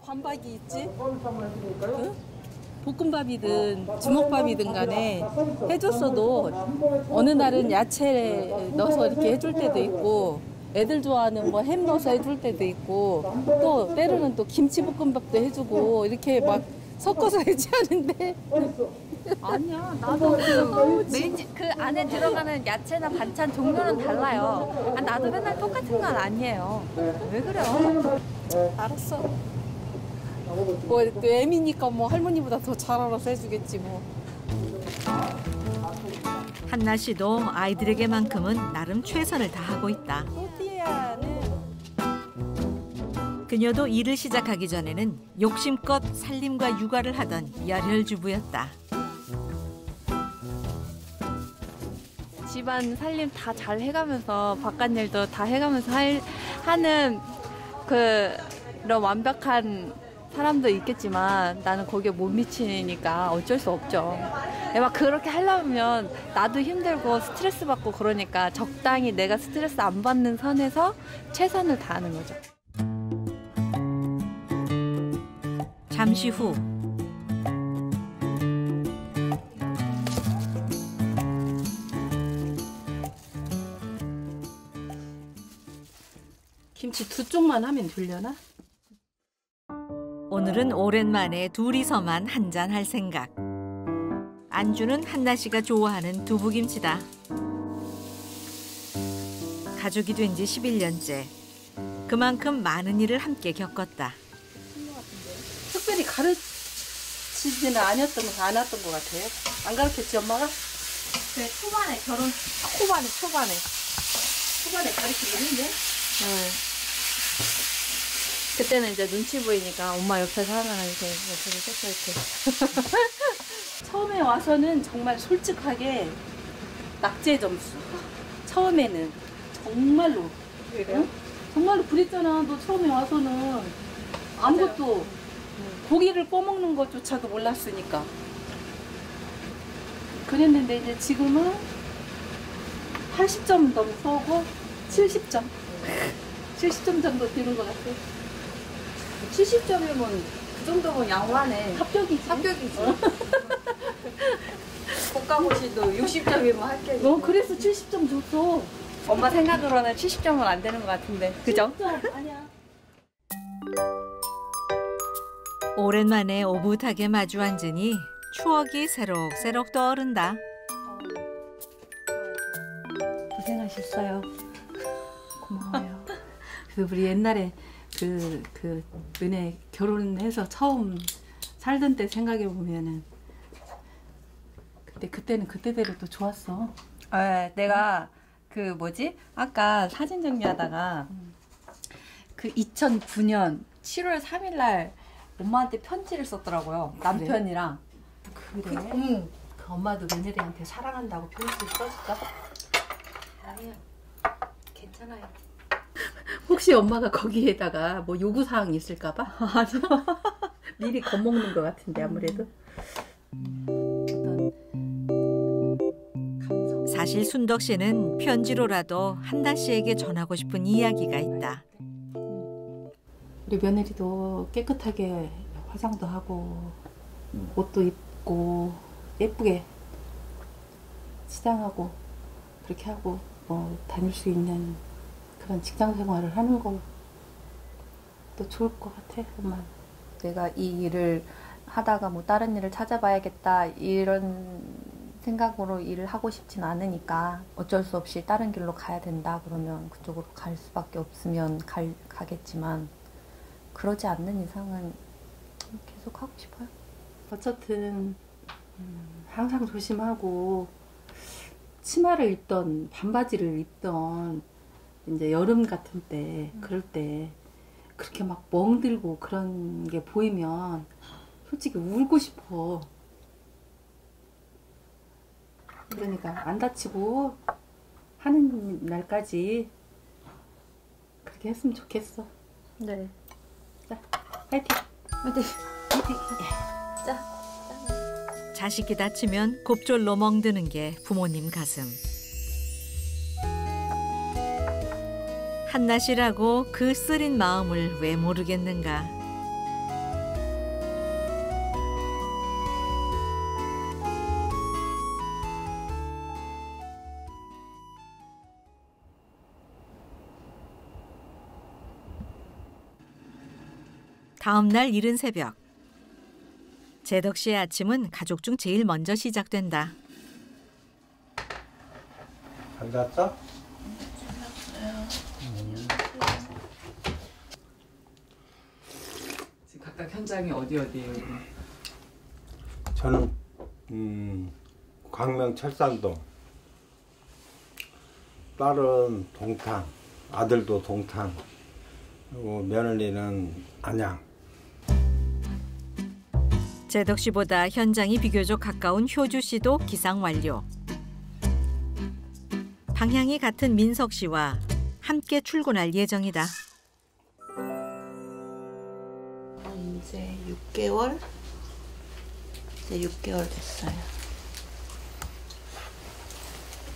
반박이 있지? 응? 볶음밥이든 주먹밥이든 간에 해줬어도 어느 날은 야채 넣어서 이렇게 해줄 때도 있고 애들 좋아하는 뭐 햄 넣어서 해줄 때도 있고 또 때로는 또 김치볶음밥도 해주고 이렇게 막 섞어서 해주는데 아니야, 나도 그 메인 그 안에 들어가는 야채나 반찬 종류는 달라요. 아, 나도 맨날 똑같은 건 아니에요. 왜 그래요? 알았어. 뭐 또 애미니까 뭐 할머니보다 더 잘 알아서 해주겠지 뭐. 한나 씨도 아이들에게만큼은 나름 최선을 다하고 있다. 또띠아는 그녀도 일을 시작하기 전에는 욕심껏 살림과 육아를 하던 열혈 주부였다. 집안 살림 다 잘 해가면서 바깥일도 다 해가면서 하는 그런 완벽한 사람도 있겠지만 나는 거기에 못 미치니까 어쩔 수 없죠. 막 그렇게 하려면 나도 힘들고 스트레스 받고 그러니까 적당히 내가 스트레스 안 받는 선에서 최선을 다하는 거죠. 잠시 후 김치 두 쪽만 하면 되려나? 오늘은 오랜만에 둘이서만 한잔할 생각. 안주는 한나 씨가 좋아하는 두부김치다. 가족이 된 지 11년째. 그만큼 많은 일을 함께 겪었다. 특별히 가르치지는 안 왔던 것 같아요. 안 가르쳤지 엄마가? 네, 초반에 초반에 가르치긴 했네. 네. 그때는 이제 눈치 보이니까 엄마 옆에서 하면 이렇게 옆에서 이렇게. 처음에 와서는 정말 솔직하게 낙제 점수. 처음에는 정말로. 그래요? 응? 정말로 그랬잖아. 너 처음에 와서는 아무것도 고기를 꺼먹는 것조차도 몰랐으니까. 그랬는데 이제 지금은 80점 넘어서고 70점. 70점 정도 되는 것 같아. 70점이면 그 정도면 양호하네. 합격이지. 합격이지. 국가고시도 60점이면 합격이지. 그래서 70점 줬어. 엄마 생각으로는 70점은 안 되는 것 같은데. 그죠? 70점 아니야. 오랜만에 오붓하게 마주 앉으니 추억이 새록새록 떠오른다. 고생하셨어요. 고마워요. 그래서 우리 옛날에 은혜 결혼해서 처음 살던 때 생각해 보면은 그때는 그때대로 또 좋았어. 내가 아까 사진 정리하다가 그 2009년 7월 3일 날 엄마한테 편지를 썼더라고요. 남편이랑. 그래? 응. 그 엄마도 며느리한테 사랑한다고 편지 써줄까? 아니요. 괜찮아요. 혹시 엄마가 거기에다가 뭐 요구사항 있을까봐? 미리 겁먹는 것 같은데 아무래도. 사실 순덕 씨는 편지로라도 한나 씨에게 전하고 싶은 이야기가 있다. 우리 며느리도 깨끗하게 화장도 하고 옷도 입고 예쁘게 치장하고 그렇게 하고 다닐 수 있는 그런 직장 생활을 하는 것도 좋을 것 같아, 엄마. 내가 이 일을 하다가 뭐 다른 일을 찾아봐야겠다 이런 생각으로 일을 하고 싶진 않으니까 어쩔 수 없이 다른 길로 가야 된다 그러면 그쪽으로 갈 수밖에 없으면 가겠지만 그러지 않는 이상은 계속 하고 싶어요. 어쨌든 항상 조심하고 치마를 입던 반바지를 입던 이제 여름 같은 때 그럴 때 그렇게 막 멍들고 그런 게 보이면 솔직히 울고 싶어. 그러니까 안 다치고 하는 날까지 그렇게 했으면 좋겠어. 네. 자, 화이팅! 화이팅! 화이팅! 자. 자식이 다치면 곱절로 멍드는 게 부모님 가슴. 한나 씨라고 그 쓰린 마음을 왜 모르겠는가. 다음 날 이른 새벽. 재덕 씨의 아침은 가족 중 제일 먼저 시작된다. 잘 잤어? 지금 각각 현장이 어디예요? 저는 광명 철산동. 딸은 동탄, 아들도 동탄, 그리고 며느리는 안양. 재덕 씨보다 현장이 비교적 가까운 효주 씨도 기상 완료. 방향이 같은 민석 씨와 함께 출근할 예정이다. 이제 6개월? 이제 6개월 됐어요.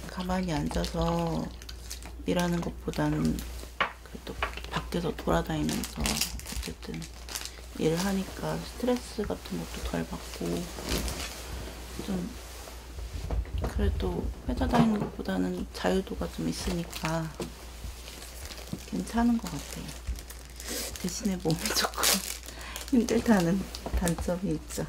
가만히 앉아서 일하는 것보다는 그래도 밖에서 돌아다니면서 어쨌든 일을 하니까 스트레스 같은 것도 덜 받고 좀 그래도 회사 다니는 것보다는 자유도가 좀 있으니까 괜찮은 것 같아요. 대신에 몸이 조금 힘들다는 단점이 있죠.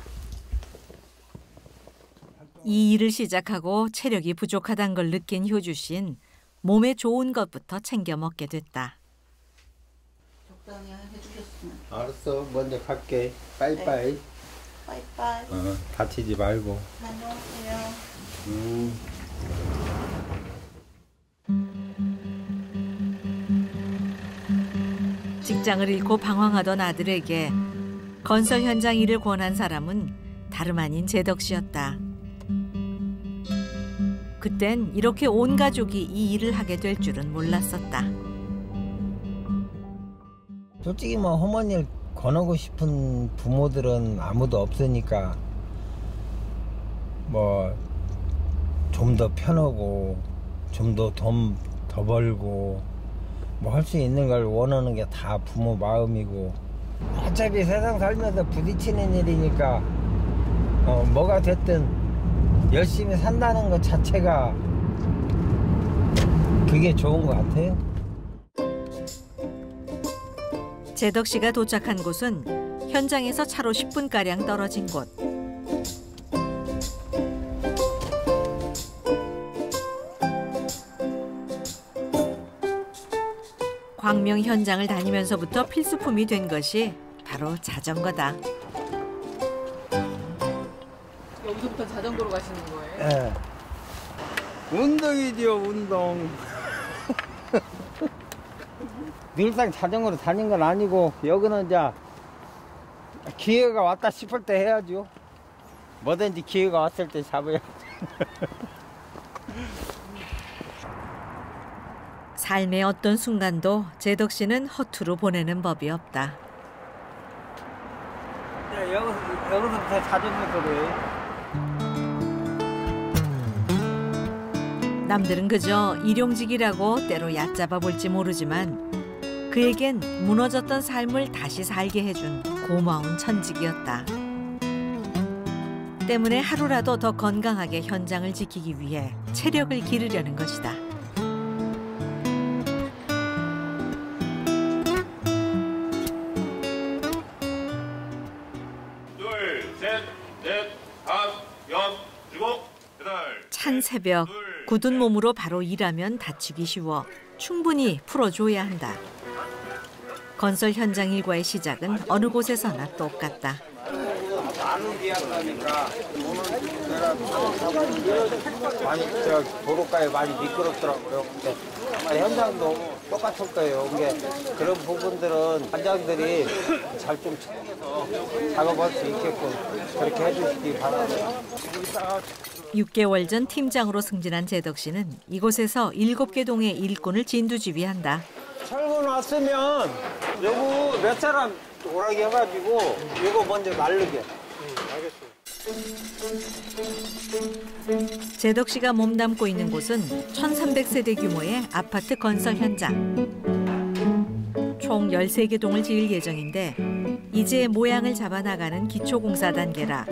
이 일을 시작하고 체력이 부족하다는 걸 느낀 효주 씨는 몸에 좋은 것부터 챙겨 먹게 됐다. 적당히 해주셨으면. 알았어, 먼저 갈게. 빠이빠이. 네. 빠이빠이. 다치지 말고. 다녀오세요. 직장을 잃고 방황하던 아들에게 건설 현장 일을 권한 사람은 다름 아닌 재덕 씨였다. 그땐 이렇게 온 가족이 이 일을 하게 될 줄은 몰랐었다. 솔직히 뭐 어머니를 권하고 싶은 부모들은 아무도 없으니까 뭐 좀 더 편하고 좀 더 돈 더 벌고 뭐 할 수 있는 걸 원하는 게 다 부모 마음이고 어차피 세상 살면서 부딪히는 일이니까 뭐가 됐든 열심히 산다는 것 자체가 그게 좋은 것 같아요. 재덕 씨가 도착한 곳은 현장에서 차로 10분가량 떨어진 곳. 광명 현장을 다니면서부터 필수품이 된 것이 바로 자전거다. 여기서부터 자전거로 가시는 거예요? 예. 운동이죠, 운동. 늘상 자전거로 다닌 건 아니고 여기는 이제 기회가 왔다 싶을 때 해야죠. 뭐든지 기회가 왔을 때 잡아야죠. 삶의 어떤 순간도 재덕 씨는 허투루 보내는 법이 없다. 여기서부터 자전거 소리. 남들은 그저 일용직이라고 때로 얕잡아 볼지 모르지만 그에겐 무너졌던 삶을 다시 살게 해준 고마운 천직이었다. 때문에 하루라도 더 건강하게 현장을 지키기 위해 체력을 기르려는 것이다. 찬 새벽, 굳은 몸으로 바로 일하면 다치기 쉬워 충분히 풀어줘야 한다. 건설 현장 일과의 시작은 어느 곳에서나 똑같다. 많이 도로가에 많이 미끄럽더라고요. 근데 아마 현장도 똑같을 거예요. 그런 부분들은 관장들이 잘 좀 챙겨서 작업할 수 있게끔 그렇게 해주시기 바랍니다. 6개월 전 팀장으로 승진한 재덕 씨는 이곳에서 7개 동의 일꾼을 진두지휘한다. 철근 왔으면 요거 몇 사람 오라게 해가지고 요거 먼저 날르게. 재덕 씨가 몸담고 있는 곳은 1300세대 규모의 아파트 건설 현장. 총 13개 동을 지을 예정인데 이제 모양을 잡아나가는 기초공사 단계라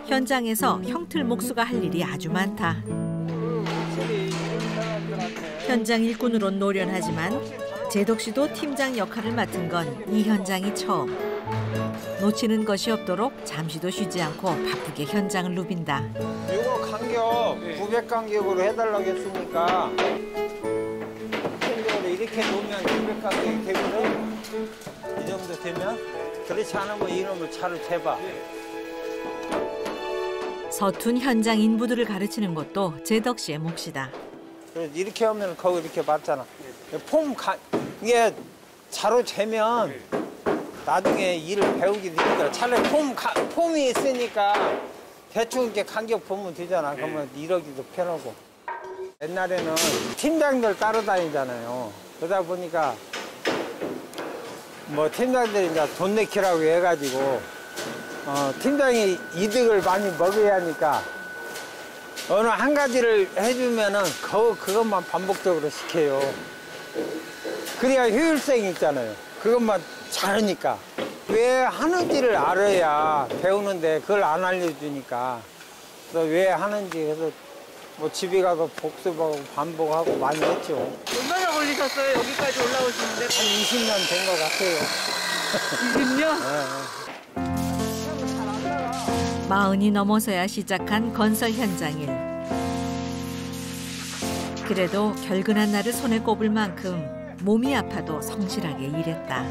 현장에서 형틀 목수가 할 일이 아주 많다. 현장 일꾼으론 노련하지만 재덕 씨도 팀장 역할을 맡은 건 이 현장이 처음. 놓치는 것이 없도록 잠시도 쉬지 않고 바쁘게 현장을 누빈다. 이거 간격 900 간격으로 해달라고 했으니까 편적으로 이렇게 놓으면 900 간격이 되거든. 이 정도 되면. 그렇지 않으면 이놈을 차로 재봐. 서툰 현장 인부들을 가르치는 것도 재덕 씨의 몫이다. 그래서 이렇게 하면 거기 이렇게 맞잖아. 이게 차로 재면 나중에 일을 배우게 되니까 차라리 폼이 있으니까 대충 이렇게 간격 보면 되잖아. 그러면 이러기도 편하고. 옛날에는 팀장들 따라다니잖아요. 그러다 보니까 뭐 팀장들이 이제 돈 내키라고 해가지고 팀장이 이득을 많이 먹어야 하니까 어느 한 가지를 해주면은 그것만 반복적으로 시켜요. 그래야 효율성이 있잖아요. 그것만 잘하니까. 왜 하는지를 알아야 배우는데 그걸 안 알려주니까. 그래서 왜 하는지 해서 뭐 집에 가서 복습하고 반복하고 많이 했죠. 얼마나 걸리셨어요? 여기까지 올라오시는데? 한 20년 된 것 같아요. 20년? 40이 넘어서야 시작한 건설 현장일. 그래도 결근한 날을 손에 꼽을 만큼 몸이 아파도 성실하게 일했다.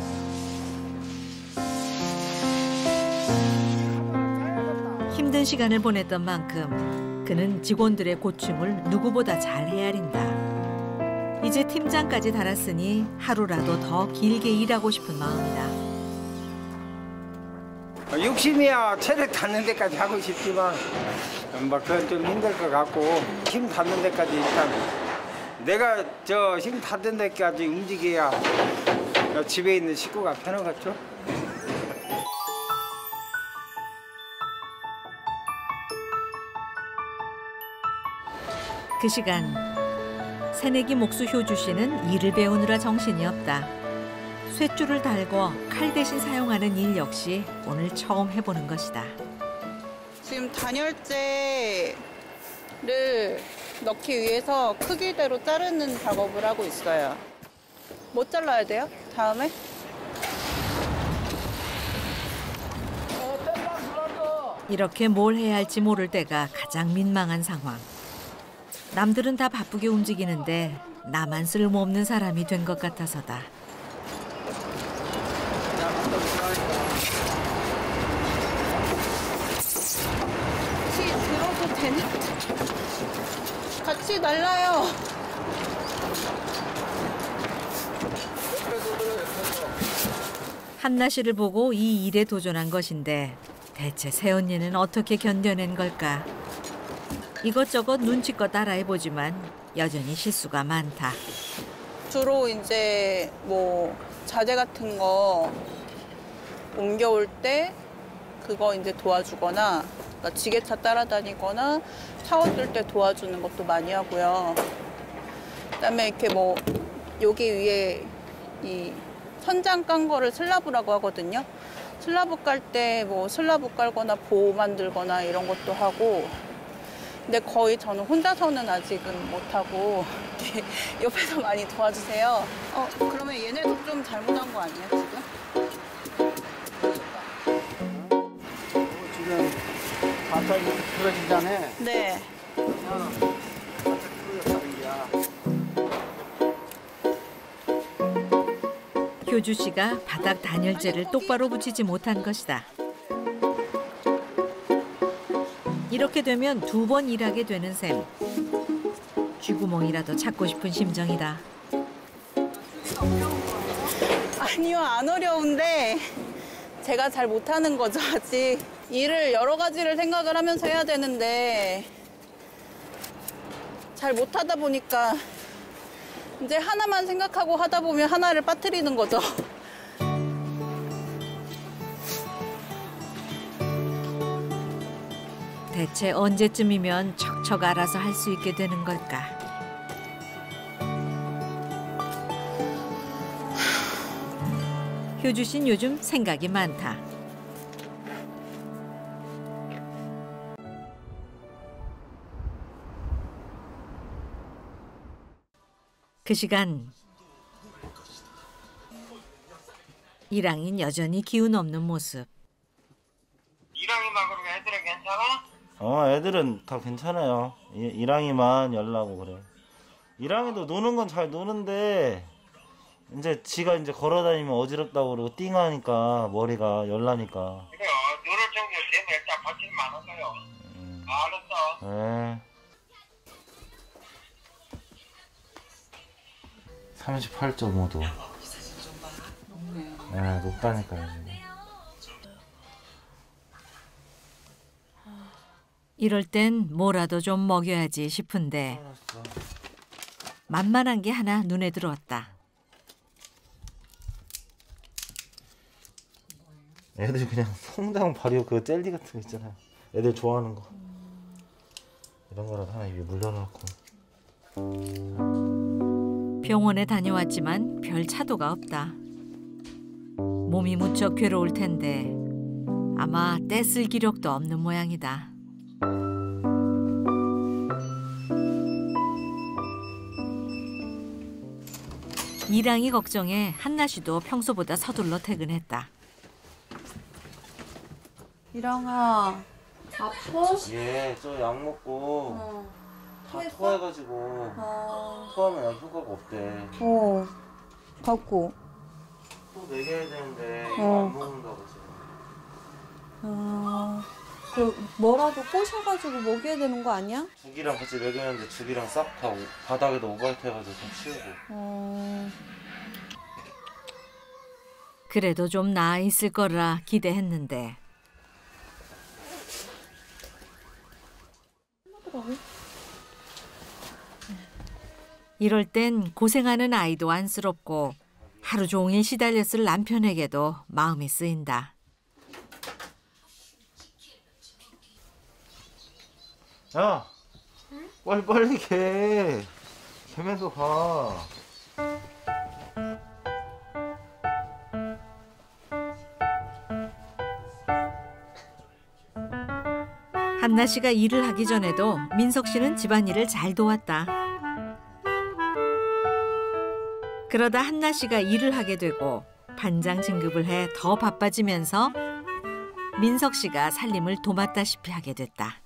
힘든 시간을 보냈던 만큼 그는 직원들의 고충을 누구보다 잘 헤아린다. 이제 팀장까지 달았으니 하루라도 더 길게 일하고 싶은 마음이다. 욕심이야 체력 닿는 데까지 하고 싶지만 그건 좀 힘들 것 같고 힘 닿는 데까지 일단 내가 힘 닿는 데까지 움직여야 집에 있는 식구가 편하겠죠. 그 시간 새내기 목수 효주 씨는 일을 배우느라 정신이 없다. 쇳줄을 달고 칼 대신 사용하는 일 역시 오늘 처음 해보는 것이다. 지금 단열재를 넣기 위해서 크기대로 자르는 작업을 하고 있어요. 뭐 잘라야 돼요? 다음에? 이렇게 뭘 해야 할지 모를 때가 가장 민망한 상황. 남들은 다 바쁘게 움직이는데 나만 쓸모없는 사람이 된 것 같아서다. 같이 들어도 되는데 같이 날라요. 한나 씨를 보고 이 일에 도전한 것인데 대체 새언니는 어떻게 견뎌낸 걸까? 이것저것 눈치껏 따라해보지만 여전히 실수가 많다. 주로 이제 뭐 자재 같은 거 옮겨올 때 그거 이제 도와주거나 그러니까 지게차 따라다니거나 샤워 뜰 때 도와주는 것도 많이 하고요. 그다음에 이렇게 뭐 여기 위에 이 천장 깐 거를 슬라브라고 하거든요. 슬라브 깔 때 뭐 슬라브 깔거나 보호 만들거나 이런 것도 하고. 근데 거의 저는 혼자서는 아직은 못하고 옆에서 많이 도와주세요. 그러면 얘네도 좀 잘못한 거 아니에요, 지금? 지금 바닥이 부러지잖아요. 네. 효주 씨가 바닥 단열재를 똑바로 붙이지 못한 것이다. 이렇게 되면 2번 일하게 되는 셈. 쥐구멍이라도 찾고 싶은 심정이다. 아니요, 안 어려운데 제가 잘 못하는 거죠, 아직. 일을 여러 가지를 생각을 하면서 해야 되는데 잘 못하다 보니까 이제 하나만 생각하고 하다 보면 하나를 빠뜨리는 거죠. 대체 언제쯤이면 척척 알아서 할 수 있게 되는 걸까? 효주 씨는 요즘 생각이 많다. 그 시간 이랑인 여전히 기운 없는 모습. 이랑이만 그러면 애들은 괜찮아? 애들은 다 괜찮아요. 이랑이만 열나고 그래. 이랑이도 노는 건 잘 노는데 이제 지가 이제 걸어다니면 어지럽다고 그러고 띵하니까 머리가 열나니까. 그래요. 노를 정도 되면 일단 버틸 만하어요. 알았어. 네. 38.5도. 네, 높다니까요 지금. 이럴 땐 뭐라도 좀 먹여야지 싶은데 만만한 게 하나 눈에 들어왔다. 애들 그냥 성당 발효 그 젤리 같은 거 있잖아요. 애들 좋아하는 거. 이런 거라도 하나 입에 물려놓고. 병원에 다녀왔지만 별 차도가 없다. 몸이 무척 괴로울 텐데 아마 떼쓸 기력도 없는 모양이다. 이랑이 걱정에 한나 씨도 평소보다 서둘러 퇴근했다. 이랑아, 아파? 예, 저 약 먹고 다 토해가지고 토하면 약 효과가 없대. 갖고. 또 먹여야 되는데 이거 안 먹는다고 지금. 그 뭐라도 꼬셔가지고 먹여야 되는 거 아니야? 죽이랑 같이 먹였는데 죽이랑 싹 다 바닥에다 오바이트 해가지고 좀 치우고. 그래도 좀 나아 있을 거라 기대했는데 이럴 땐 고생하는 아이도 안쓰럽고 하루 종일 시달렸을 남편에게도 마음이 쓰인다. 야, 빨리 개. 개면서 봐. 한나 씨가 일을 하기 전에도 민석 씨는 집안일을 잘 도왔다. 그러다 한나 씨가 일을 하게 되고 반장 진급을 해 더 바빠지면서 민석 씨가 살림을 도맡다시피 하게 됐다.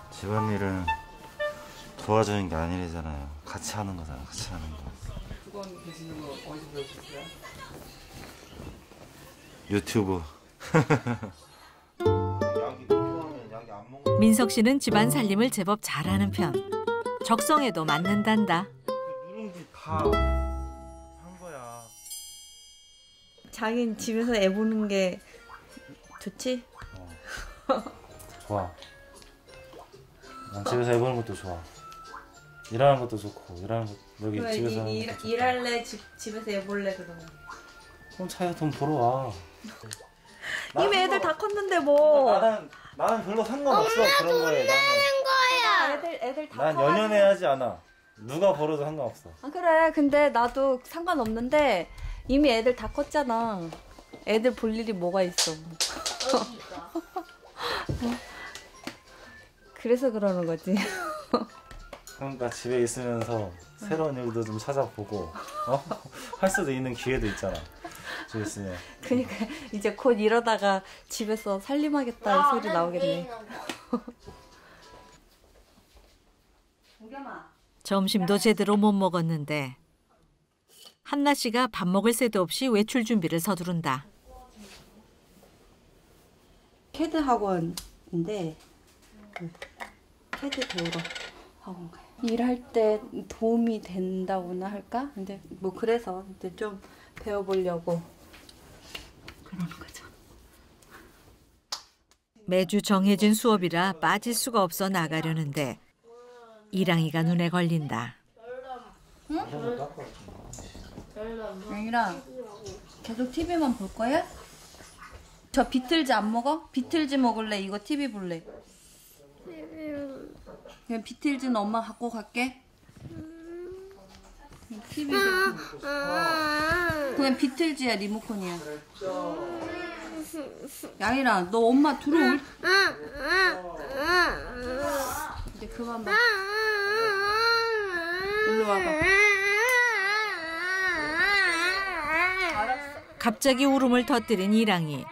집안일은 도와주는 게 아니잖아요. 같이 하는 거잖아. 같이 하는 거. 그건 계시는 거 어디서 배우셨어요? 유튜브. 민석 씨는 집안 살림을 제법 잘하는 편. 적성에도 맞는단다. 누룽지 다 한 거야. 자긴 집에서 애 보는 게 좋지? 좋아. 난 집에서 애 보는 것도 좋아. 일하는 것도 좋고 일하는 것 여기 집에서 하는 것도 좋고. 일할래? 집에서 애 볼래 그러면? 그럼 자기가 돈 벌어 와. 이미 애들 다 컸는데 뭐. 나는 별로 상관없어 그런 거에. 애들 다 난 연연해하지 않아. 누가 벌어도 상관없어. 아 그래. 근데 나도 상관없는데 이미 애들 다 컸잖아. 애들 볼 일이 뭐가 있어. 그래서 그러는 거지. 그러니까 집에 있으면서 새로운 일도 좀 찾아보고 할 수도 있는 기회도 있잖아. 집에 있으면. 그러니까 이제 곧 이러다가 집에서 살림하겠다는 소리 나오겠네. 점심도 제대로 못 먹었는데 한나 씨가 밥 먹을 새도 없이 외출 준비를 서두른다. 캐드 학원인데 캐드 배우러 학원 가요. 일할 때 도움이 된다고나 할까? 근데 뭐 그래서 이제 좀 배워보려고 그러는 거죠. 매주 정해진 수업이라 빠질 수가 없어 나가려는데 이랑이가 눈에 걸린다. 영이랑 계속 TV만 볼 거야? 저 비틀즈 안 먹어? 비틀즈 먹을래? 이거 TV 볼래? 그냥 비틀즈는 엄마 갖고 갈게. TV 그냥 비틀즈야 리모컨이야. 양이랑 너 엄마 들어올. 이제 그만 봐. 일로 와봐. 갑자기 울음을 터뜨린 이랑이.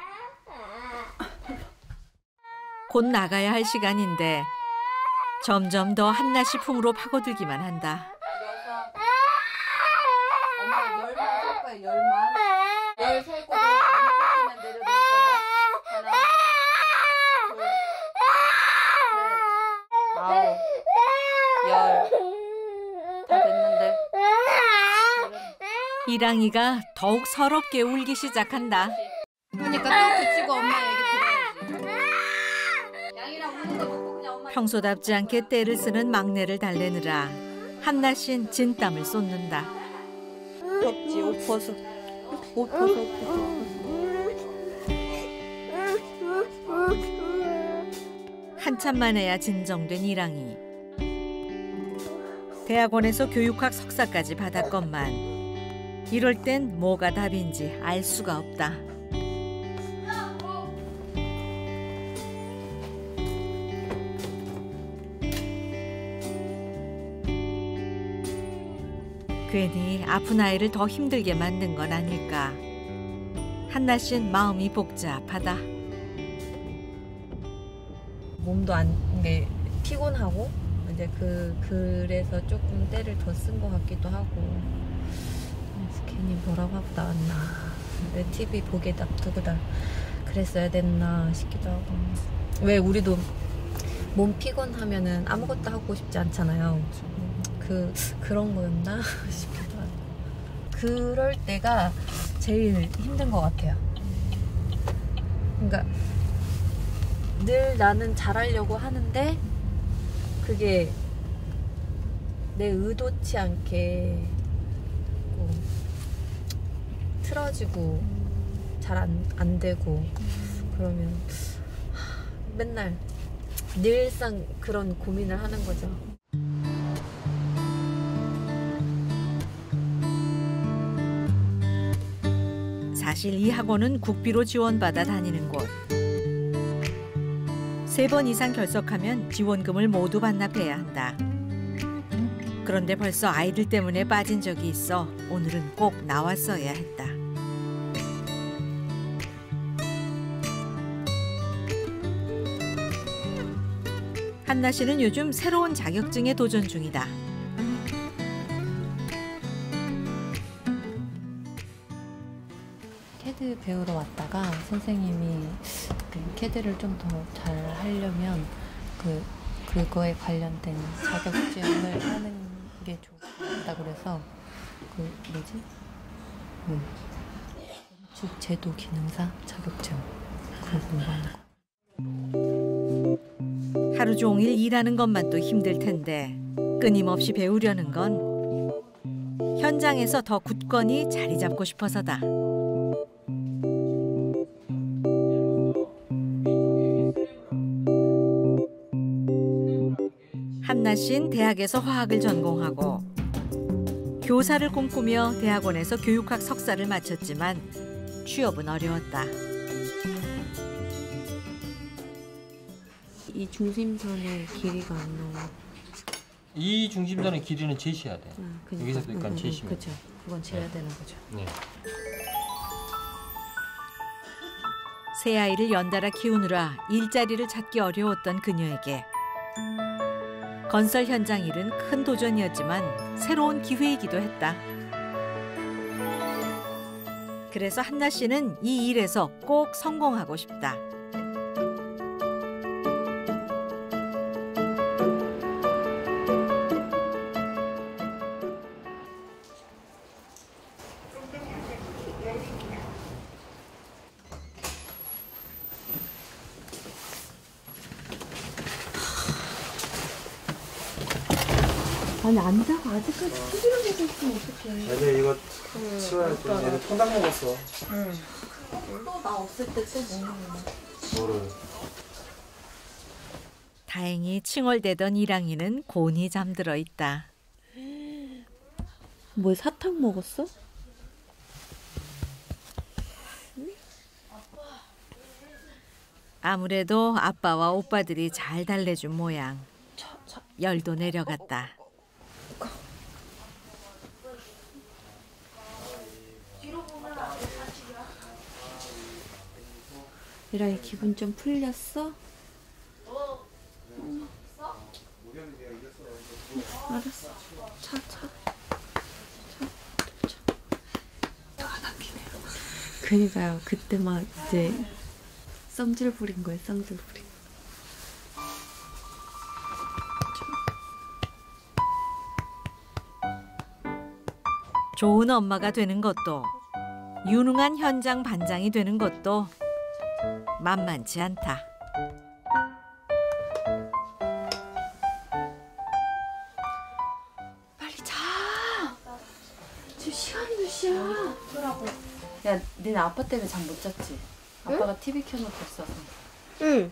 곧 나가야 할 시간인데 점점 더 한나씨 품으로 파고들기만 한다. 엄마 열만 살 거야, 열만. 열살 거고 안 내려놓을 거야. 하나, 둘, 셋, 아홉, 열. 다 됐는데. 이랑이가 더욱 서럽게 울기 시작한다. 그러니까 또 붙이고 엄마 얘기 들어야지. 양이랑 우는 거 보고 그냥 엄마. 평소답지 않게 떼를 쓰는 막내를 달래느라 한나씨는 진땀을 쏟는다. 덥지, 옷 벗어. 옷 벗어. 한참 만에야 진정된 이랑이. 대학원에서 교육학 석사까지 받았건만 이럴 땐 뭐가 답인지 알 수가 없다. 괜히 아픈 아이를 더 힘들게 만든 건 아닐까. 한나씨는 마음이 복잡하다. 몸도 이게 피곤하고 이제 그래서 조금 때를 더 쓴 것 같기도 하고. 그래서 괜히 뭐라고 하고 나왔나. 왜 TV 보게 놔두고 그랬어야 됐나 싶기도 하고. 왜 우리도 몸 피곤하면은 아무것도 하고 싶지 않잖아요. 그런 거였나 싶기도 하고. 그럴 때가 제일 힘든 것 같아요. 그러니까 늘 나는 잘하려고 하는데 그게 내 의도치 않게 틀어지고 잘 안 되고 그러면 맨날 늘상 그런 고민을 하는 거죠. 사실 이 학원은 국비로 지원받아 다니는 곳. 3번 이상 결석하면 지원금을 모두 반납해야 한다. 그런데 벌써 아이들 때문에 빠진 적이 있어 오늘은 꼭 나왔어야 했다. 한나 씨는 요즘 새로운 자격증에 도전 중이다. 캐드 배우러 왔다가 선생님이 캐드를 좀 더 잘 하려면 그거에 관련된 자격증을 하는 게 좋다 그래서 건축 제도 기능사 자격증 그거 공부하는 거. 하루 종일 일하는 것만 또 힘들 텐데 끊임없이 배우려는 건 현장에서 더 굳건히 자리 잡고 싶어서다. 한나 씨는 대학에서 화학을 전공하고 교사를 꿈꾸며 대학원에서 교육학 석사를 마쳤지만 취업은 어려웠다. 이 중심선의 길이가 안 나와. 이 중심선의 길이는 제시해야 돼. 그러니까. 여기서 그러니까 제시면. 그렇죠. 그건 재야 되는 거죠. 네. 새 아이를 연달아 키우느라 일자리를 찾기 어려웠던 그녀에게 건설 현장 일은 큰 도전이었지만 새로운 기회이기도 했다. 그래서 한나 씨는 이 일에서 꼭 성공하고 싶다. 아니 안 자고 아직까지 TV를 보고 있으면 어떡해. 애들 이거 치워야지. 얘들 통닭 먹었어. 또 나 없을 때 또 먹는 거. 뭐를? 다행히 칭얼대던 이랑이는 곤히 잠들어 있다. 뭐 사탕 먹었어? 아무래도 아빠와 오빠들이 잘 달래준 모양. 열도 내려갔다. 이랑이 기분 좀 풀렸어? 알았어. 차. 그니까요. 그때 막 이제 썸질 부린 거예요. 썸질 부린. 좋은 엄마가 되는 것도 유능한 현장 반장이 되는 것도 만만치 않다. 빨리 자. 지금 시간이 몇 시야? 야, 니네 아빠 때문에 잠 못 잤지? 아빠가 TV 켜놓고 있어서. 응.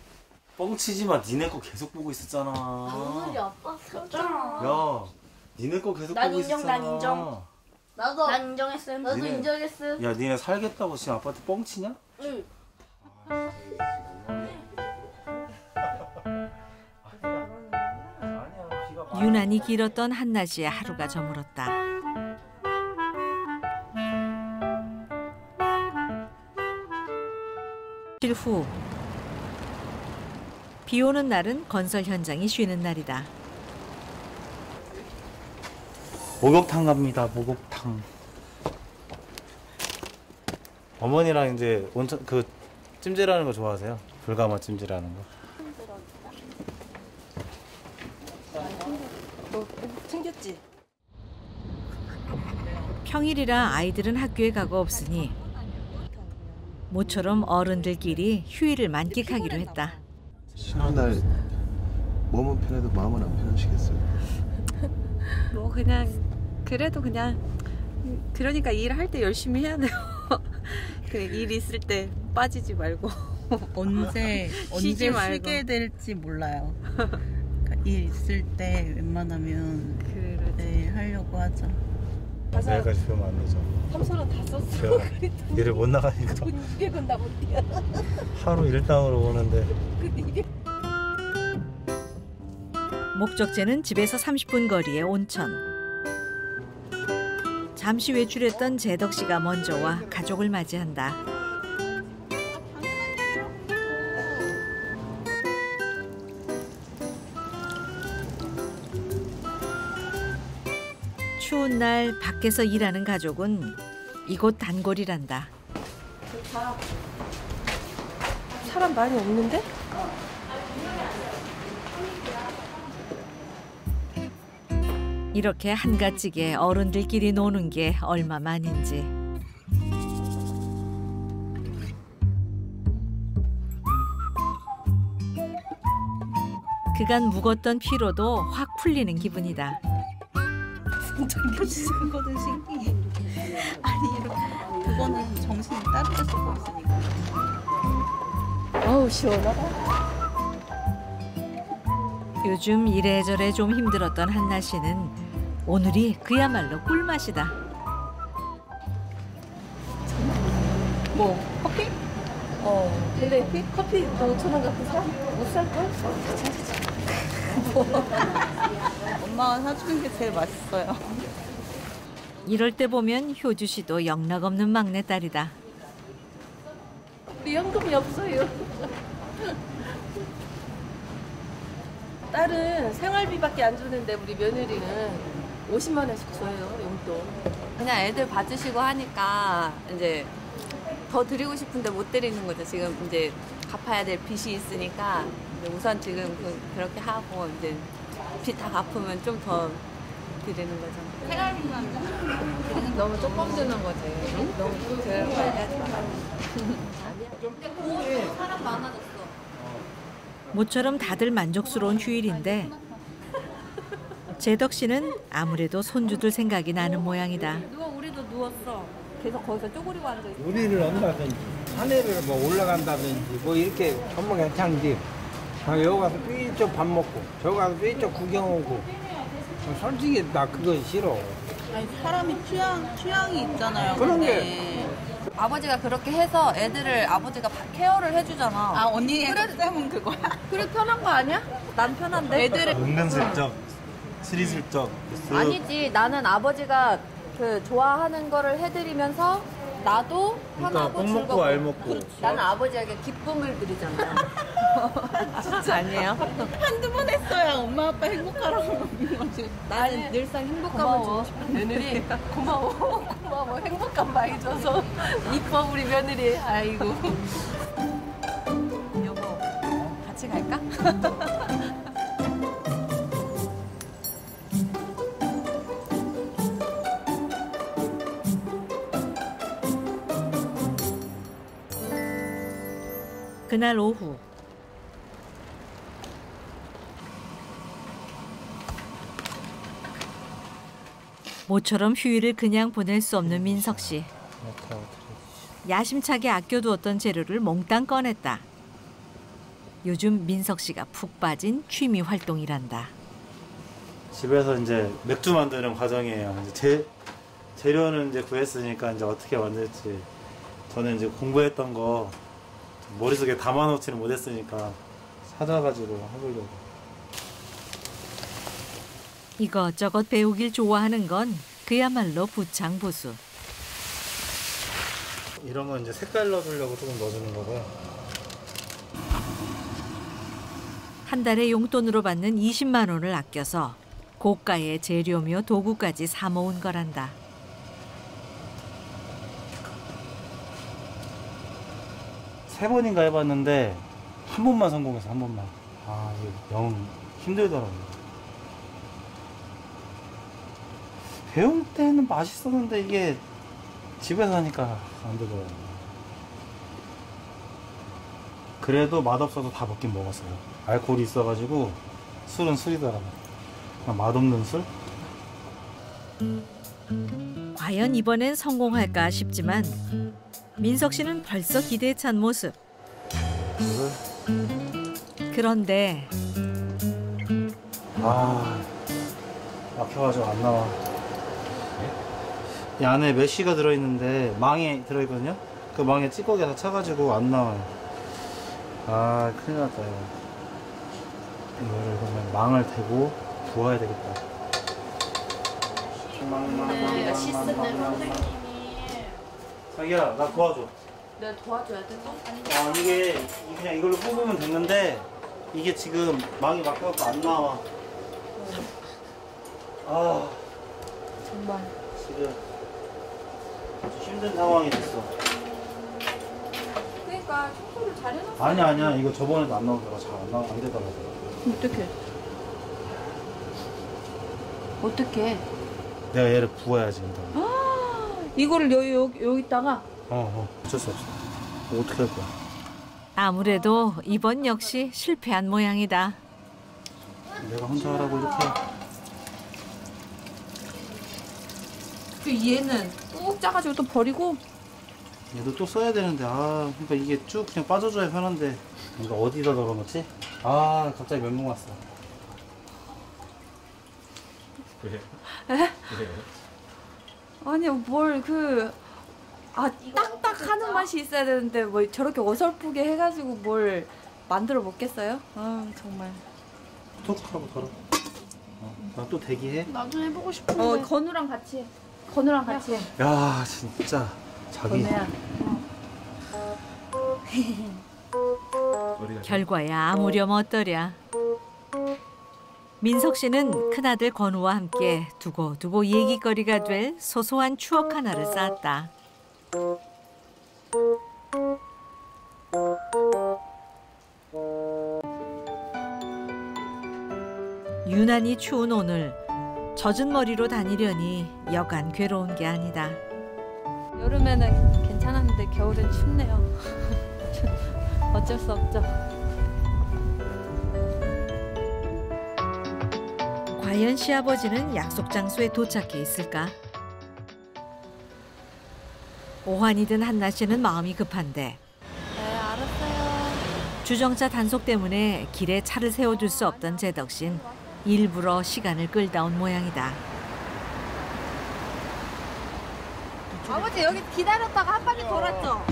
뻥치지 마. 니네 거 계속 보고 있었잖아. 아빠 켰잖아. 야, 니네 거 계속 보고 있었잖아. 난 인정. 난 인정했어. 나도 인정했어. 야, 니네 살겠다고 지금 아빠한테 뻥치냐? 응. 유난히 길었던 한낮의 하루가 저물었다. 며칠 후 비 오는 날은 건설 현장이 쉬는 날이다. 목욕탕 갑니다. 목욕탕. 어머니랑 이제 온천 그 찜질하는 거 좋아하세요? 불가마 찜질하는 거. 너 챙겼지? 평일이라 아이들은 학교에 가고 없으니 모처럼 어른들끼리 휴일을 만끽하기로 했다. 쉬는 날 몸은 편해도 마음은 안 편하시겠어요? 뭐 그냥 그래도 그냥 그러니까 일할 때 열심히 해야 돼요. 그래, 일 있을 때 빠지지 말고. 언제 쉬게 될지 몰라요. 그러니까 일 있을 때 웬만하면 네, 하려고 하죠. 내일까지 배우면 안 되죠. 삼선은 다 썼어. 일을 못 나가니까. 돈 200원 다 못 뛰어. 하루 일당으로 오는데. 목적지는 집에서 30분 거리의 온천. 잠시 외출했던 재덕 씨가 먼저 와 가족을 맞이한다. 추운 날 밖에서 일하는 가족은 이곳 단골이란다. 사람 많이 없는데? 이렇게 한가지게 어른들끼리 노는 게 얼마만인지. 그간 묵었던 피로도 확 풀리는 기분이다. 정겨주는 거는 신기해. 아니 이렇게 그거는 정신이 따뜻할 수가 없으니까. 어우 시원하다. 요즘 이래저래 좀 힘들었던 한나 씨는 오늘이 그야말로 꿀맛이다. 뭐 커피? 근데 커피 너 5,000원 갖고 사? 못 살걸? 엄마가 사주는 게 제일 맛있어요. 이럴 때 보면 효주 씨도 영락없는 막내딸이다. 우리 현금이 없어요. 딸은 생활비밖에 안 주는데 우리 며느리는 50만 원씩 줘요, 용돈. 그냥 애들 봐주시고 하니까 이제 더 드리고 싶은데 못 드리는 거죠. 지금 이제 갚아야 될 빚이 있으니까 우선 지금 그렇게 하고 이제 빚 다 갚으면 좀 더 드리는 거죠. 생활비만 너무 조금 드는 거지. 응? 너무 그렇게 하지 마. 사람 많아졌어. 모처럼 다들 만족스러운 휴일인데 재덕 씨는 아무래도 손주들 생각이 나는 모양이다. 우리도 누웠어. 계속 거기서 쪼그리고 앉아있어. 요리를 한다든지 산에를 뭐 올라간다든지 뭐 이렇게 전부 괜찮은지 여기 가서 삐쩍 밥 먹고 저기 가서 삐쩍 구경 오고 솔직히 나 그거 싫어. 아니 사람이 취향이 있잖아요. 그런 근데. 아버지가 그렇게 해서 애들을 아버지가 케어를 해주잖아. 아 언니의 쌤은 그거야? 그래 편한 거 아니야? 난 편한데. 애들을 은근슬쩍, 스리슬쩍. 아니지. 나는 아버지가 그 좋아하는 거를 해드리면서 나도 그러니까 편하고 꼭 먹고 즐겁고. 알 먹고. 나는 아버지에게 기쁨을 드리잖아요. 진짜 아니에요? 한두 번 했어야 엄마 아빠 행복하라고 먹는 거지. 나는 늘상 행복감을 주고 싶어. 며느리 고마워. 고마워. 행복감 많이 줘서 이뻐 우리 며느리. 아이고. 여보 같이 갈까? 그날 오후 모처럼 휴일을 그냥 보낼 수 없는 민석 씨. 야심차게 아껴두었던 재료를 몽땅 꺼냈다. 요즘 민석 씨가 푹 빠진 취미 활동이란다. 집에서 이제 맥주 만드는 과정이에요. 이제 재료는 이제 구했으니까 이제 어떻게 만들지. 저는 이제 공부했던 거 머릿속에 담아놓지는 못했으니까 찾아가지고 해보려고. 이것저것 배우길 좋아하는 건 그야말로 부창부수. 이런 건 이제 색깔 넣어주려고 조금 넣어주는 거고요. 한 달에 용돈으로 받는 20만 원을 아껴서 고가의 재료며 도구까지 사 모은 거란다. 세 번인가 해봤는데 한 번만 성공해서 한 번만. 아 이거 영 힘들더라고요. 배울 때는 맛있었는데 이게 집에서 하니까 안 되더라고요. 그래도 맛없어도 다 먹긴 먹었어요. 알코올이 있어가지고 술은 술이더라고요. 그냥 맛없는 술? 과연 이번엔 성공할까 싶지만 민석 씨는 벌써 기대에 찬 모습. 그런데 막혀가지고 안 나와. 이 안에 메쉬가 들어있는데 망에 들어있거든요. 그 망에 찌꺼기가 다 차가지고 안 나와요. 아 큰일 났다 이거. 이거를 그러면 망을 대고 부어야 되겠다. 자기야 나 도와줘. 내가 도와줘야 돼? 이게 그냥 이걸로 뽑으면 됐는데 이게 지금 망이 막혀갖고 안 나와. 정말 지금 아주 힘든 상황이 됐어. 그러니까 청소를 잘 해놨어. 아니야 이거 저번에도 안 나오더라. 잘 안 되더라고. 어떡해? 내가 얘를 부어야지 일단. 이거를 여기다가 어쩔 수 없어. 어떻게 할 거야? 아무래도 이번 역시 실패한 모양이다. 내가 혼자 하라고 이렇게. 얘는 꾹 짜가지고 또 버리고. 얘도 또 써야 되는데 그러니까 이게 쭉 그냥 빠져줘야 편한데 이거 어디다 넣어놓지? 갑자기 멘붕 왔어. 왜? 아니 뭘 딱딱 하는 맛이 있어야 되는데 뭐 저렇게 어설프게 해가지고 뭘 만들어 먹겠어요? 정말. 톡 하고 덜어. 나 또 대기해. 나도 해보고 싶은데. 건우랑 같이 해. 건우랑 같이 해. 야 진짜 자기. 건우야. 결과야 아무렴 어떠랴. 민석 씨는 큰아들 건우와 함께 두고두고 얘기거리가 될 소소한 추억 하나를 쌓았다. 유난히 추운 오늘 젖은 머리로 다니려니 여간 괴로운 게 아니다. 여름에는 괜찮았는데 겨울엔 춥네요. 어쩔 수 없죠. 과연 시아버지는 약속 장소에 도착해 있을까? 오한이 든 한나 씨는 마음이 급한데 네, 알았어요. 주정차 단속 때문에 길에 차를 세워둘 수 없던 재덕 씨는 일부러 시간을 끌다 온 모양이다. 아버지 여기 기다렸다가 한 바퀴 돌았죠?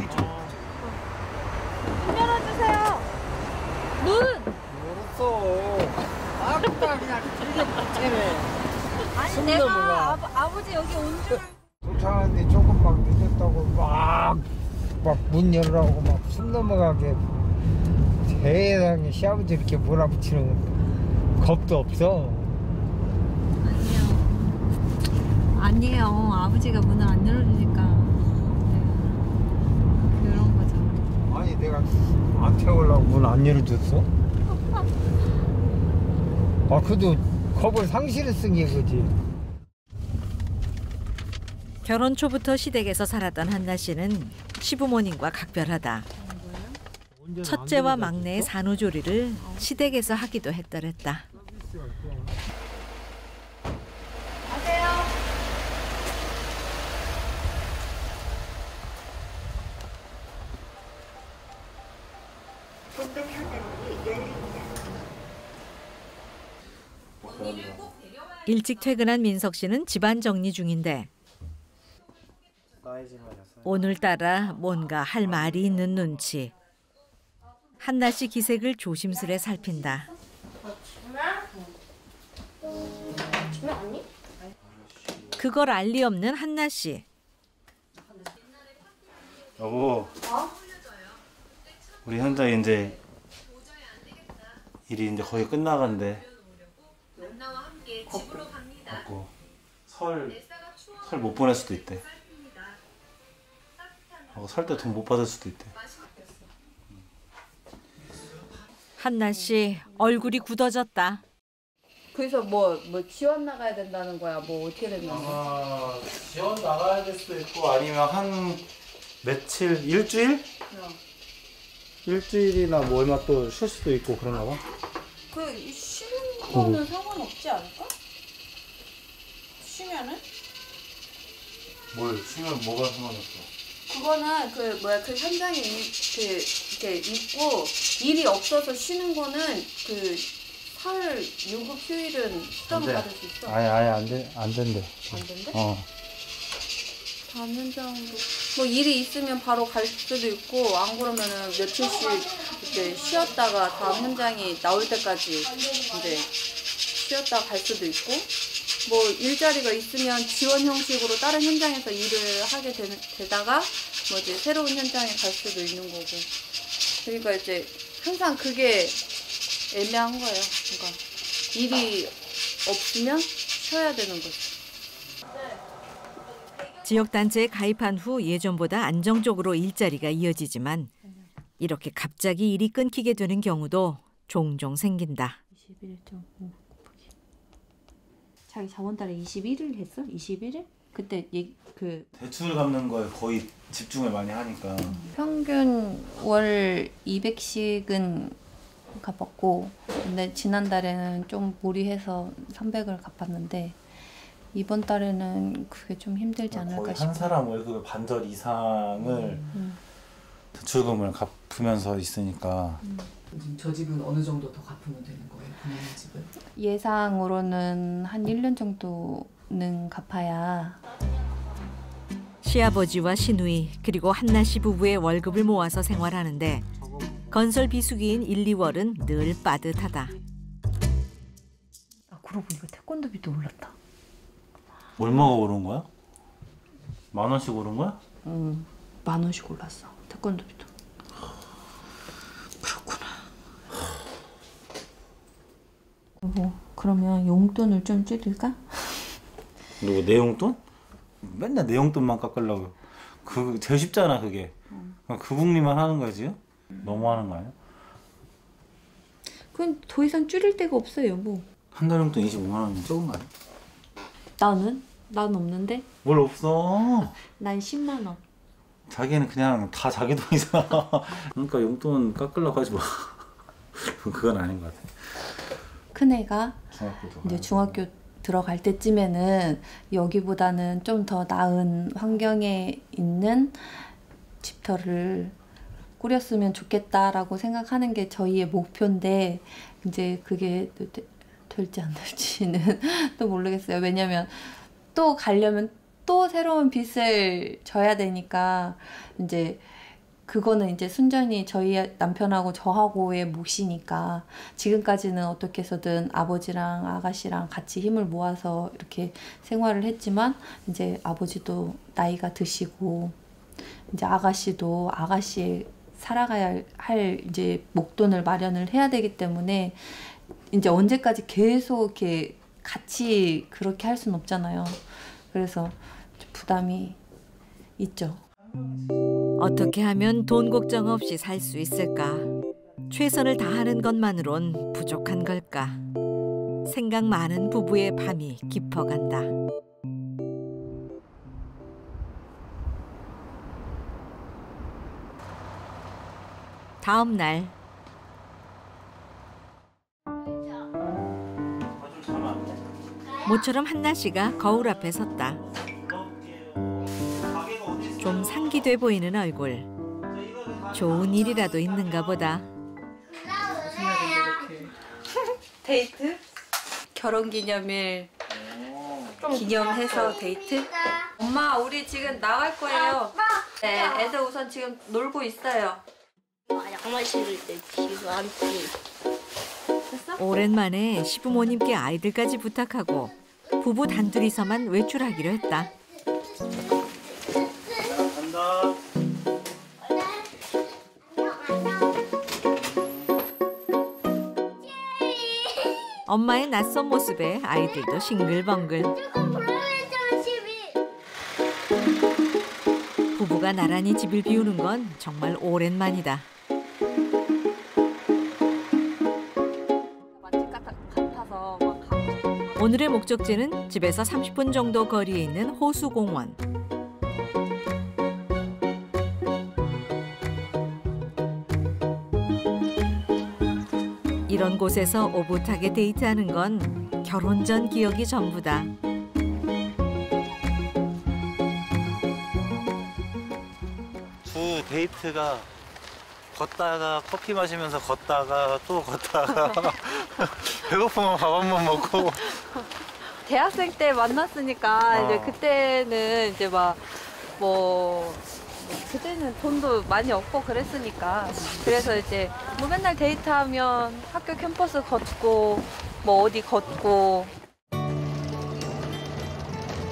문 열어주세요. 문! 아까 그냥 길게 때문에. 아니 내가 아버지 여기 온 줄. 자는데 조금 막 늦었다고 막 문 열라고 막 숨 넘어가게 세상에 시아버지 이렇게 몰아붙이는 겁도 없어. 아니에요. 아버지가 문을 안 열어주니까. 네. 그런 거죠. 아니 내가 안 태우려고 문 안 열어줬어? 아 그래도 겁을 상실했은 게 그지. 결혼 초부터 시댁에서 살았던 한나 씨는 시부모님과 각별하다. 첫째와 막내의 산후조리를 시댁에서 하기도 했더랬다. 일찍 퇴근한 민석 씨는 집안 정리 중인데 오늘따라 뭔가 할 말이 있는 눈치. 한나 씨 기색을 조심스레 살핀다. 그걸 알 리 없는 한나 씨. 여보, 우리 현자 이제 일이 이제 거의 끝나간대. 설 못 보낼 수도 있대. 설 때 돈 못 받을 수도 있대. 한나 씨 얼굴이 굳어졌다. 그래서 뭐 지원 나가야 된다는 거야? 뭐 어떻게 된다는 거야? 지원 나가야 될 수도 있고 아니면 한 며칠, 일주일? 일주일이나 뭐 얼마 또 쉴 수도 있고 그런가 봐. 그 쉬는 거는 상관없지 않을까? 쉬면은? 뭘 쉬면 뭐가 상관없어? 그거는 그 현장에 이렇게 있고 일이 없어서 쉬는 거는 그 설 유급 휴일은 수당을 받을 수 있어. 아예 안 된대. 안 된대? 다음 현장도 뭐 일이 있으면 바로 갈 수도 있고 안 그러면은 며칠씩 이제 쉬었다가 다음 현장이 나올 때까지 이제 쉬었다 갈 수도 있고 뭐 일자리가 있으면 지원 형식으로 다른 현장에서 일을 하게 되다가 뭐 이제 새로운 현장에 갈 수도 있는 거고. 그러니까 이제 항상 그게 애매한 거예요. 그러니까 일이 없으면 쉬어야 되는 거죠. 지역단체에 가입한 후 예전보다 안정적으로 일자리가 이어지지만 이렇게 갑자기 일이 끊기게 되는 경우도 종종 생긴다. 21.5 자기 저번달에 21일 했어? 21일? 그때 대출 갚는 거에 거의 집중을 많이 하니까 평균 월 200씩은 갚았고 근데 지난달에는 좀 무리해서 300을 갚았는데 이번 달에는 그게 좀 힘들지 않을까 거의 싶어요. 한 사람 월급의 반절 이상을 대출금을 갚으면서 있으니까 저 집은 어느 정도 더 갚으면 되는 거예요? 본인 집은? 예상으로는 한 1년 정도는 갚아야. 시아버지와 시누이 그리고 한나 씨 부부의 월급을 모아서 생활하는데 건설 비수기인 1, 2월은 늘 빠듯하다. 그러고 보니까 태권도비도 올랐다. 얼마가 오른 거야? 10,000원씩 오른 거야? 응, 10,000원씩 올랐어. 태권도비도. 그렇구나. 그러면 용돈을 좀 줄일까? 누구 내 용돈? 맨날 내 용돈만 깎으려고. 그 제일 쉽잖아 그게. 그 국리만 하는 거지. 너무 하는 거 아니야? 그건 더 이상 줄일 데가 없어요, 뭐. 한 달 용돈 25만 원이면 적은 거 아니야? 나는? 난 없는데? 뭘 없어? 난 10만 원. 자기는 그냥 다 자기 돈이잖아. 그러니까 용돈 깎으려고 하지 마. 그건 아닌 것 같아. 큰애가 이제 중학교 들어갈 때쯤에는 여기보다는 좀 더 나은 환경에 있는 집터를 꾸렸으면 좋겠다라고 생각하는 게 저희의 목표인데 이제 그게 될지 안 될지는 또 모르겠어요. 왜냐면 또 가려면 또 새로운 빚을 져야 되니까 이제 그거는 이제 순전히 저희 남편하고 저하고의 몫이니까 지금까지는 어떻게 해서든 아버지랑 아가씨랑 같이 힘을 모아서 이렇게 생활을 했지만 이제 아버지도 나이가 드시고 이제 아가씨도 아가씨의 살아가야 할 이제 목돈을 마련을 해야 되기 때문에 이제 언제까지 계속 이렇게 같이 그렇게 할 수는 없잖아요. 그래서 부담이 있죠. 어떻게 하면 돈 걱정 없이 살 수 있을까? 최선을 다하는 것만으론 부족한 걸까? 생각 많은 부부의 밤이 깊어간다. 다음 날 모처럼 한나 씨가 거울 앞에 섰다. 좀 상기돼 보이는 얼굴. 좋은 일이라도 있는가 보다. 데이트? 결혼기념일 기념해서 데이트? 엄마 우리 지금 나갈 거예요. 네, 애들 우선 지금 놀고 있어요. 양말 신을 때 지금 안 티. 오랜만에 시부모님께 아이들까지 부탁하고 부부 단둘이서만 외출하기로 했다. 간다. 엄마의 낯선 모습에 아이들도 싱글벙글. 부부가 나란히 집을 비우는 건 정말 오랜만이다. 오늘의 목적지는 집에서 30분 정도 거리에 있는 호수공원. 이런 곳에서 오붓하게 데이트하는 건 결혼 전 기억이 전부다. 주 데이트가 걷다가 커피 마시면서 걷다가 또 걷다가 배고프면 밥 한 번 먹고. 대학생 때 만났으니까 이제 그때는 이제 그때는 돈도 많이 없고 그랬으니까 그래서 이제 뭐 맨날 데이트하면 학교 캠퍼스 걷고 뭐 어디 걷고.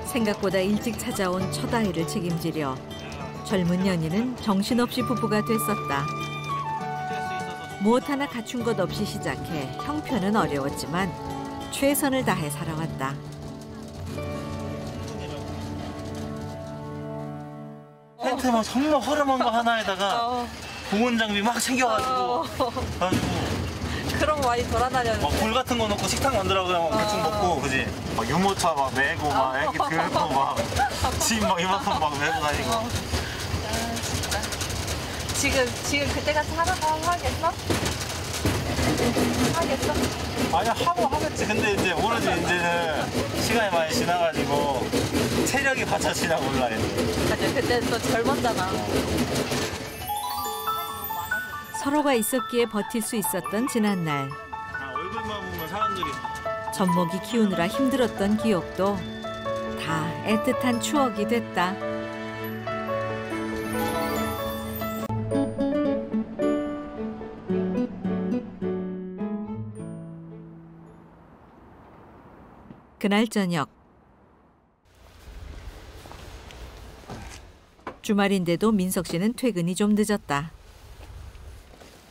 생각보다 일찍 찾아온 첫 아이를 책임지려 젊은 연인은 정신없이 부부가 됐었다. 무엇 하나 갖춘 것 없이 시작해 형편은 어려웠지만 최선을 다해 살아왔다. 텐트 막 정말 허름한 거 하나에다가 공원 장비 막 챙겨가지고 그런 거 많이 돌아다녔는데 막 굴 같은 거 넣고 식탁 만들라고 그냥 막 대충 먹고 그지? 막 유모차 막 메고 막 애기 들고 막 짐 막 이만큼 막 메고 다니고. 지금 그때 같이 하겠어? 하겠어? 아니 하겠지. 근데 이제 모르지. 이제는 시간이 많이 지나가지고 체력이 받쳐지나 몰라. 맞아, 그때 또 젊었잖아. 서로가 있었기에 버틸 수 있었던 지난날. 얼굴만 보면 사람들이 젖먹이 키우느라 힘들었던 기억도 다 애틋한 추억이 됐다. 그날 저녁. 주말인데도 민석 씨는 퇴근이 좀 늦었다.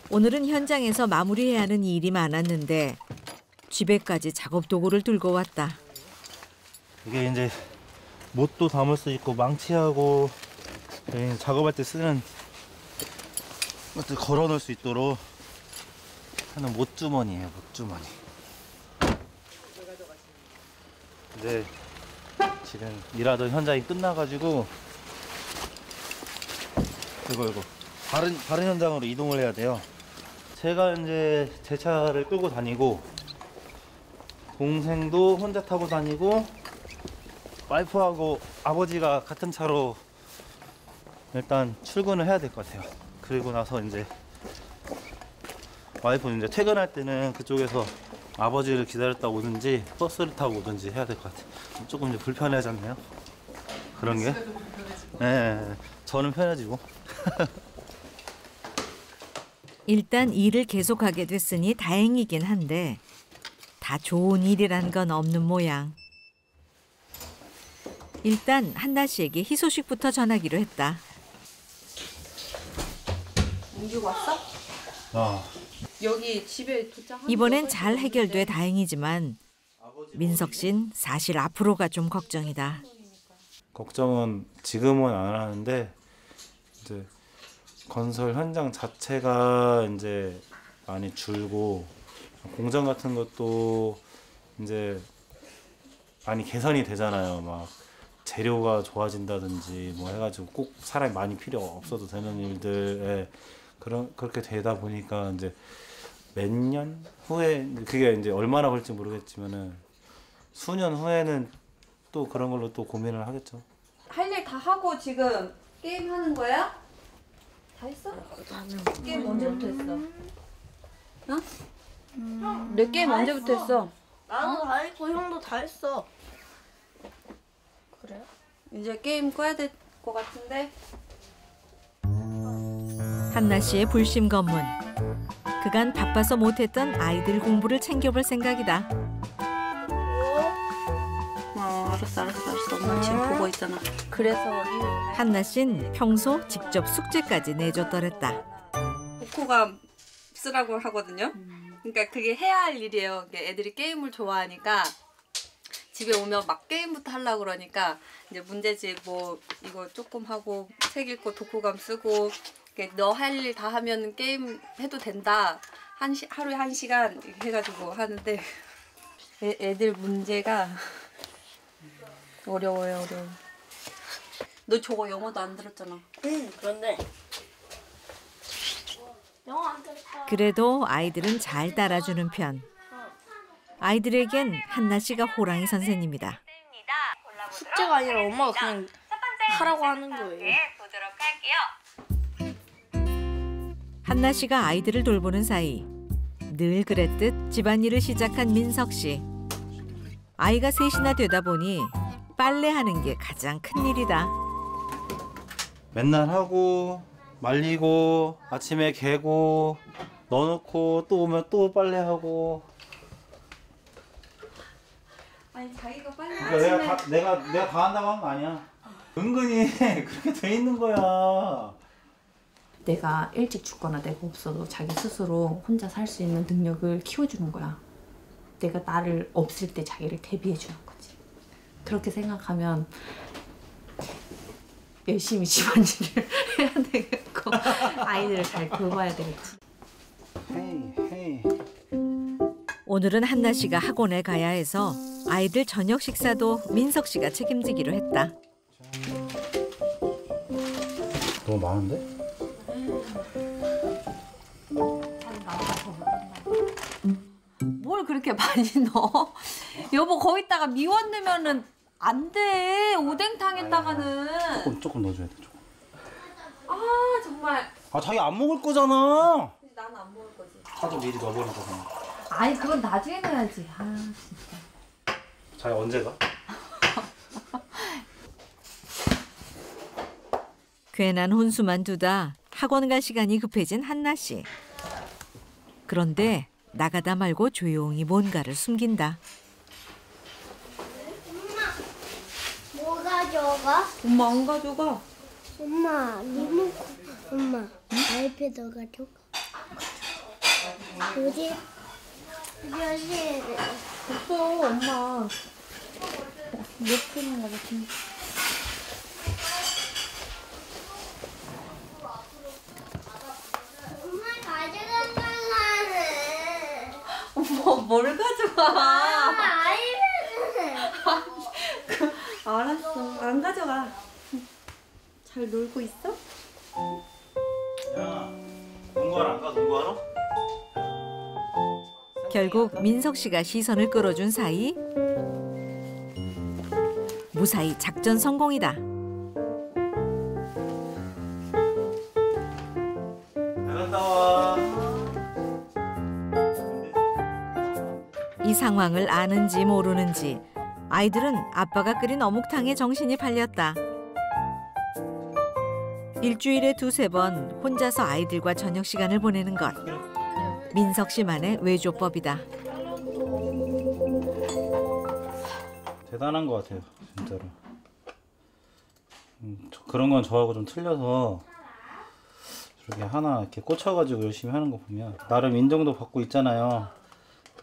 오늘은 현장에서 마무리해야 하는 일이 많았는데 집에까지 작업 도구를 들고 왔다. 이게 이제 못도 담을 수 있고 망치하고 작업할 때 쓰는 것들 걸어 놓을 수 있도록 하는 못주머니예요. 못주머니. 이제 지금 일하던 현장이 끝나가지고 이거 다른 현장으로 이동을 해야 돼요. 제가 이제 제 차를 끌고 다니고 동생도 혼자 타고 다니고 와이프하고 아버지가 같은 차로 일단 출근을 해야 될 것 같아요. 그리고 나서 이제 와이프는 이제 퇴근할 때는 그쪽에서 아버지를 기다렸다 오든지 버스를 타고 오든지 해야 될 것 같아요. 조금 이제 불편해졌네요. 그런 게. 네, 저는 편해지고. 일단 일을 계속하게 됐으니 다행이긴 한데 다 좋은 일이란 건 없는 모양. 일단 한나 씨에게 희소식부터 전하기로 했다. 옮기고 왔어? 여기 집에 도착한 이번엔 잘 해결돼 다행이지만 민석 씨는 사실 앞으로가 좀 걱정이다. 걱정은 지금은 안 하는데 이제 건설 현장 자체가 이제 많이 줄고 공장 같은 것도 이제 많이 개선이 되잖아요. 막 재료가 좋아진다든지 뭐 해가지고 꼭 사람이 많이 필요 없어도 되는 일들에 그렇게 되다 보니까 이제 몇 년 후에 그게 이제 얼마나 걸릴지 모르겠지만은 수년 후에는 또 그런 걸로 또 고민을 하겠죠. 할 일 다 하고 지금 게임 하는 거야? 다 했어? 게임 언제부터 했어? 어? 내 게임 언제부터 했어? 나도 다 했고 형도 다 했어. 그래요? 이제 게임 꺼야 될 것 같은데? 한나 씨의 불심검문. 그간 바빠서 못했던 아이들 공부를 챙겨볼 생각이다. 알았어. 엄마 지금 보고 있잖아. 그래서 한나 씨는 평소 직접 숙제까지 내줬더랬다. 독후감 쓰라고 하거든요. 그러니까 그게 해야 할 일이에요. 애들이 게임을 좋아하니까 집에 오면 막 게임부터 하려고 그러니까 이제 문제집 뭐 이거 조금 하고 책 읽고 독후감 쓰고 너 할 일 다 하면 게임 해도 된다. 하루에 1시간 이렇게 해가지고 하는데 애들 문제가 어려워요. 너 저거 영어도 안 들었잖아. 응, 그런데 영어 안 들었다. 그래도 아이들은 잘 따라주는 편. 아이들에겐 한나 씨가 호랑이 선생님이다. 숙제가 아니라 엄마가 그냥 하라고 하는 거예요. 한나 씨가 아이들을 돌보는 사이 늘 그랬듯 집안일을 시작한 민석 씨. 아이가 셋이나 되다 보니 빨래하는 게 가장 큰 일이다. 맨날 하고 말리고 아침에 개고 넣어놓고 또 오면 또 빨래하고. 아니 자기가 빨리 그러니까 내가 다 한다고 한 거 아니야. 은근히 그렇게 돼 있는 거야. 내가 일찍 죽거나 내가 없어도 자기 스스로 혼자 살 수 있는 능력을 키워주는 거야. 내가 나를 없을 때 자기를 대비해주는 거지. 그렇게 생각하면 열심히 집안일을 해야 되겠고 아이들을 잘 돌봐야 되겠지. 오늘은 한나 씨가 학원에 가야 해서 아이들 저녁 식사도 민석 씨가 책임지기로 했다. 너무 많은데? 뭘 그렇게 많이 넣어? 여보 거기다가 미원 넣으면은 안 돼. 오뎅탕에다가는. 조금 넣어줘야 돼. 조금. 아 정말. 아 자기 안 먹을 거잖아. 나는 안 먹을 거지. 파도 미리 넣어버린 거잖아. 아니 그건 나중에 넣어야지. 아 진짜. 자기 언제 가? 괜한 혼수만 두다 학원 갈 시간이 급해진 한나 씨. 그런데 나가다 말고 조용히 뭔가를 숨긴다. 엄마, 뭐 가져가? 엄마 안 가져가. 엄마, 리모컨. 엄마, 아이패드 가져가. 어디? 어디? 없어 엄마. 몇 푼인 거 같은데. 뭘 가져가? 알았어. 안 가져가. 잘 놀고 있어? 야, 농구하러 안 가? 농구하러? 결국 민석 씨가 시선을 끌어준 사이 무사히 작전 성공이다. 잘 갔다 와. 이 상황을 아는지 모르는지 아이들은 아빠가 끓인 어묵탕에 정신이 팔렸다. 일주일에 2~3번 혼자서 아이들과 저녁 시간을 보내는 것. 민석 씨만의 외조법이다. 대단한 것 같아요, 진짜로. 그런 건 저하고 좀 틀려서 저렇게 하나 이렇게 꽂혀가지고 열심히 하는 거 보면 나름 인정도 받고 있잖아요.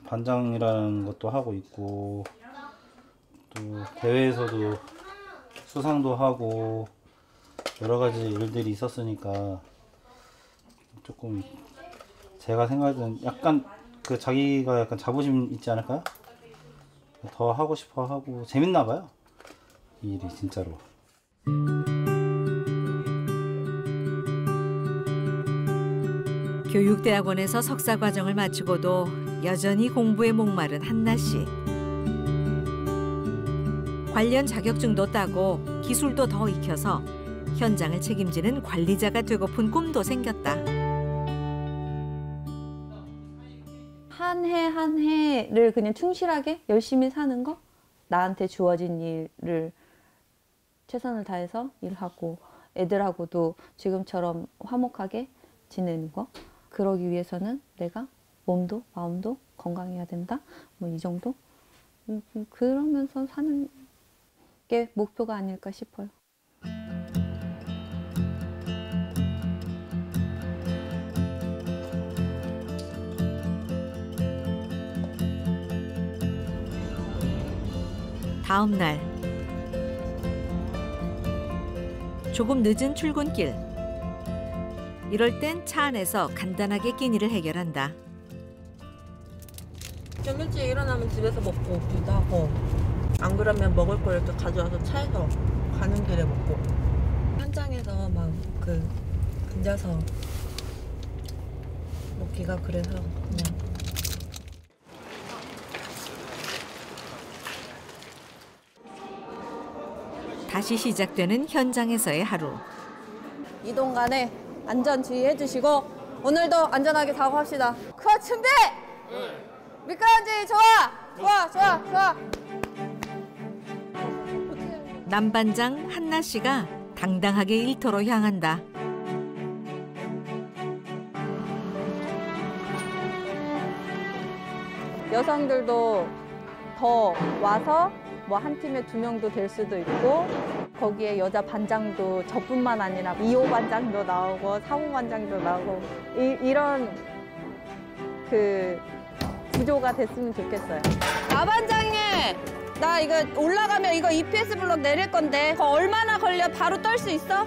반장이라는 것도 하고 있고 또 대회에서도 수상도 하고 여러 가지 일들이 있었으니까 조금 제가 생각하는 약간 그 자기가 약간 자부심 있지 않을까요? 더 하고 싶어 하고 재밌나 봐요. 이 일이 진짜로. 교육대학원에서 석사 과정을 마치고도 여전히 공부에 목마른 한나 씨. 관련 자격증도 따고 기술도 더 익혀서 현장을 책임지는 관리자가 되고픈 꿈도 생겼다. 한 해 한 해를 그냥 충실하게 열심히 사는 거? 나한테 주어진 일을 최선을 다해서 일하고 애들하고도 지금처럼 화목하게 지내는 거? 그러기 위해서는 내가 몸도 마음도 건강해야 된다? 뭐 이 정도? 그러면서 사는 게 목표가 아닐까 싶어요. 다음 날 조금 늦은 출근길. 이럴 땐 차 안에서 간단하게 끼니를 해결한다. 좀 일찍 일어나면 집에서 먹고 오기도 하고 안 그러면 먹을 걸 이렇게 가져와서 차에서 가는 길에 먹고 현장에서 막 앉아서 먹기가 그래서 그냥 다시 시작되는 현장에서의 하루. 이동 간에 안전 주의해 주시고 오늘도 안전하게 작업합시다. 크어 준비! 미끄러지 좋아! 남반장 한나 씨가 당당하게 일터로 향한다. 여성들도 더 와서 뭐 한 팀에 2명도 될 수도 있고 거기에 여자 반장도 저뿐만 아니라 2호 반장도 나오고 3호 반장도 나오고 이런 그 구조가 됐으면 좋겠어요. 나반장님, 나 이거 올라가면 이거 EPS 블록 내릴 건데 그거 얼마나 걸려? 바로 떨 수 있어?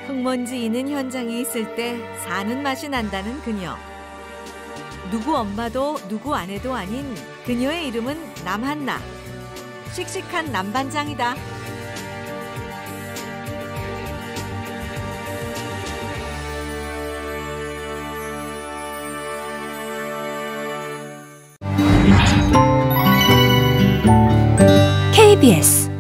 흙먼지 있는 현장에 있을 때 사는 맛이 난다는 그녀. 누구 엄마도 누구 아내도 아닌 그녀의 이름은 남한나. 씩씩한 남반장이다. KBS